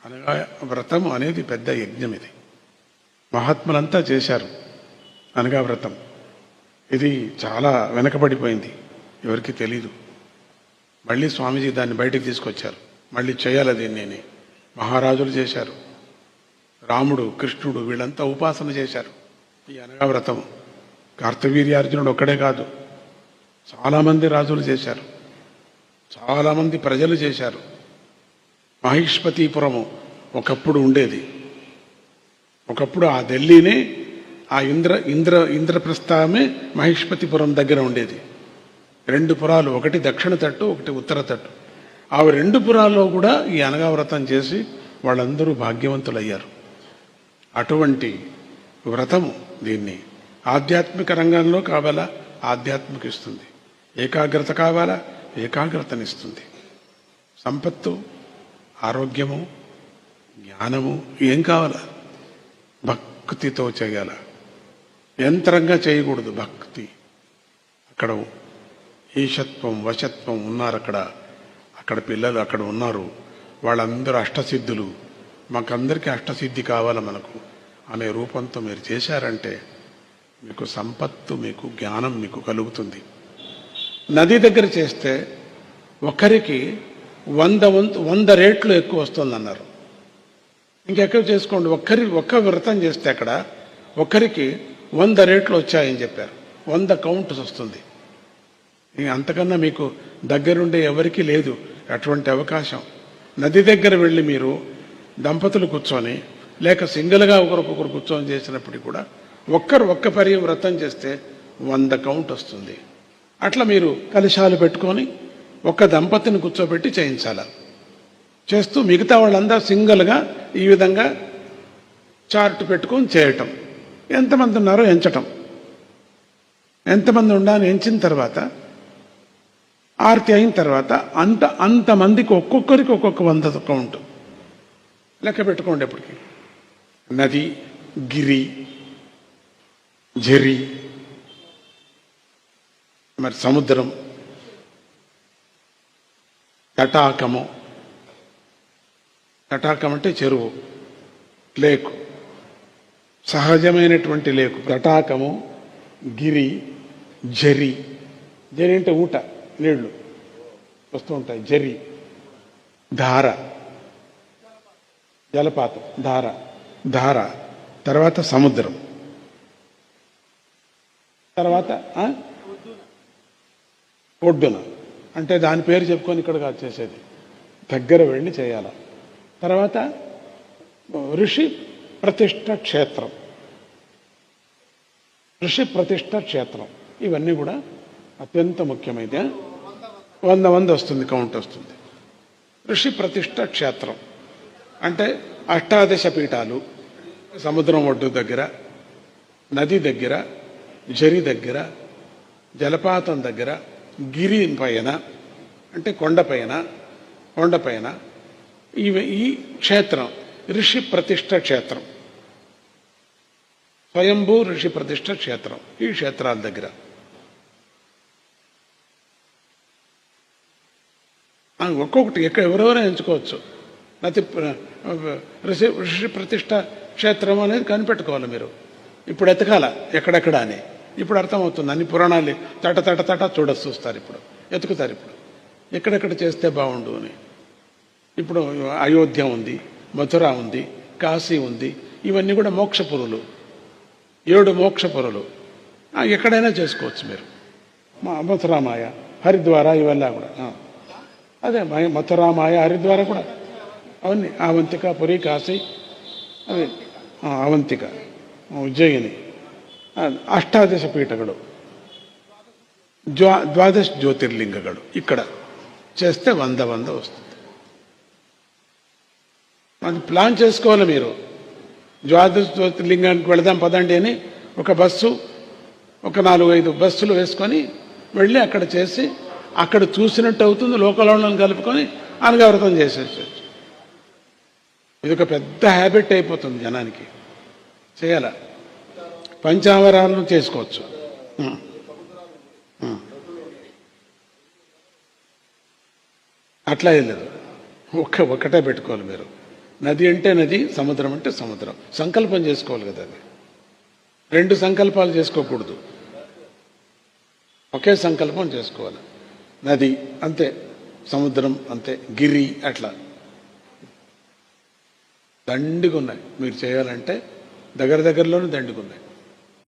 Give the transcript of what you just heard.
అనగా వ్రతం అనేది పెద్ద యజ్ఞం. ఇది మహాత్ములంతా చేశారు. అనగా వ్రతం ఇది చాలా వెనకబడిపోయింది, ఎవరికి తెలీదు. మళ్ళీ స్వామీజీ దాన్ని బయటికి తీసుకొచ్చారు. మళ్ళీ చేయాలి దీన్ని. మహారాజులు చేశారు, రాముడు, కృష్ణుడు వీళ్ళంతా ఉపాసన చేశారు ఈ అనగా వ్రతం. కార్తవీర్యార్జునుడు ఒక్కడే కాదు, చాలామంది రాజులు చేశారు, చాలామంది ప్రజలు చేశారు. మహిష్పతిపురము ఒకప్పుడు ఉండేది. ఒకప్పుడు ఆ ఢిల్లీనే, ఆ ఇంద్రప్రస్థమే మహిష్పతిపురం దగ్గర ఉండేది. 2 పురాలు, ఒకటి దక్షిణ తట్టు, ఒకటి ఉత్తర తట్టు. ఆ 2 పురాల్లో కూడా ఈ అనగా వ్రతం చేసి వాళ్ళందరూ భాగ్యవంతులయ్యారు. అటువంటి వ్రతము దీన్ని ఆధ్యాత్మిక రంగంలో కావాలా, ఆధ్యాత్మిక ఇస్తుంది. ఏకాగ్రత కావాలా, ఏకాగ్రతనిస్తుంది. సంపత్తు, ఆరోగ్యము, జ్ఞానము ఏం కావాలా, భక్తితో చేయాల. యంత్రంగా చేయకూడదు. భక్తి. అక్కడ ఈశత్వం, వశత్వం ఉన్నారు. అక్కడ పిల్లలు అక్కడ ఉన్నారు. వాళ్ళందరూ అష్టసిద్ధులు. మాకందరికీ అష్టసిద్ధి కావాలి మనకు అనే రూపంతో మీరు చేశారంటే మీకు సంపత్తు, మీకు జ్ఞానం మీకు కలుగుతుంది. నది దగ్గర చేస్తే ఒకరికి 100 రెట్లు ఎక్కువ వస్తుందన్నారు. ఇంకెక్కడ చేసుకోండి. ఒక్క వ్రతం చేస్తే అక్కడ ఒక్కరికి 100 రెట్లు వచ్చాయని చెప్పారు. 100 కౌంట్స్ వస్తుంది. అంతకన్నా మీకు దగ్గరుండే ఎవరికీ లేదు అటువంటి అవకాశం. నది దగ్గర వెళ్ళి మీరు దంపతులు కూర్చొని, లేక సింగిల్గా ఒకరికొకరు కూర్చొని చేసినప్పటికీ కూడా ఒక్క పరి వ్రతం చేస్తే 100 కౌంట్ వస్తుంది. అట్లా మీరు కలశాలు పెట్టుకొని ఒక్క దంపతిని కూర్చోబెట్టి చేయించాల. చేస్తూ మిగతా వాళ్ళందరూ సింగిల్గా ఈ విధంగా చార్ట్ పెట్టుకొని చేయటం. ఎంతమంది ఉన్నారో ఎంచటం. ఎంతమంది ఉండాలని ఎంచిన తర్వాత ఆరతి అయిన తర్వాత అంతమందికి ఒక్కొక్కరికి ఒక్కొక్క 100 కౌంట్ లెక్క పెట్టుకోండి. ఎప్పటికీ నది, గిరి, జరి, మరి సముద్రం, తటాకము. తటాకం అంటే చెరువు, లేకు, సహజమైనటువంటి లేకు. తటాకము, గిరి, జరి. జరి అంటే ఊట, నీళ్లు వస్తూ ఉంటాయి. జరి, ధార, జలపాతం, ధార. తర్వాత సముద్రం. తర్వాత ఒడ్డున. అంటే దాని పేరు చెప్పుకొని ఇక్కడ కాదు చేసేది, దగ్గర వెళ్ళి చేయాల. తర్వాత ఋషి ప్రతిష్ట క్షేత్రం. ఋషి ప్రతిష్ట క్షేత్రం. ఇవన్నీ కూడా అత్యంత ముఖ్యమైనది. 100 వస్తుంది, కౌంట్ వస్తుంది. ఋషి ప్రతిష్ట క్షేత్రం అంటే 18 పీఠాలు. సముద్రం ఒడ్డు దగ్గర, నది దగ్గర, జరి దగ్గర, జలపాతం దగ్గర, గిరి పైన అంటే కొండపైన ఈ క్షేత్రం ఋషి ప్రతిష్ట క్షేత్రం. స్వయంభూ ఋషి ప్రతిష్ట క్షేత్రం. ఈ క్షేత్రాల దగ్గర ఒక్కొక్కటి ఎవరెవరో ఎంచుకోవచ్చు. ఋషి ప్రతిష్ట క్షేత్రం అనేది కనిపెట్టుకోవాలి మీరు. ఇప్పుడు ఎతకాల ఎక్కడెక్కడ అని. ఇప్పుడు అర్థమవుతుంది. అన్ని పురాణాలు తట చూస్తారు. ఇప్పుడు ఎతుకుతారు. ఇప్పుడు ఎక్కడెక్కడ చేస్తే బాగుండు అని. ఇప్పుడు అయోధ్య ఉంది, మథుర ఉంది, కాశీ ఉంది. ఇవన్నీ కూడా మోక్షపురులు, 7 మోక్షపురులు. ఎక్కడైనా చేసుకోవచ్చు మీరు. మథురామాయ, హరిద్వార ఇవన్నీ కూడా. అదే మథురామాయ, హరిద్వార కూడా అవన్నీ. అవంతిక, పురి, కాశీ, అవి అవంతిక, ఉజ్జయిని, 18 పీఠಗಳು, 12 జ్యోతిర్లింగಗಳು. ఇక్కడ చేస్తే 100 వస్తుంది. అది ప్లాన్ చేసుకోవాలి మీరు. 12 జ్యోతిర్లింగానికి వెళదాం పదండి అని ఒక బస్సు, ఒక 4-5 బస్సులు వేసుకొని వెళ్ళి అక్కడ చేసి అక్కడ చూసినట్టు అవుతుంది. లోకలను కలుపుకొని అనగా వ్రతం చేసేసి ఇది ఒక పెద్ద హ్యాబిట్ అయిపోతుంది జనానికి. చేయాల. పంచామరాలను చేసుకోవచ్చు. అట్లా ఏం లేదు, ఒకటే పెట్టుకోవాలి మీరు. నది అంటే నది, సముద్రం అంటే సముద్రం. సంకల్పం చేసుకోవాలి కదా. అది రెండు సంకల్పాలు చేసుకోకూడదు, ఒకే సంకల్పం చేసుకోవాలి. నది అంతే, సముద్రం అంతే, గిరి అట్లా దండిగా ఉన్నాయి. మీరు చేయాలంటే దగ్గరలోనే దండిగా ఉన్నాయి.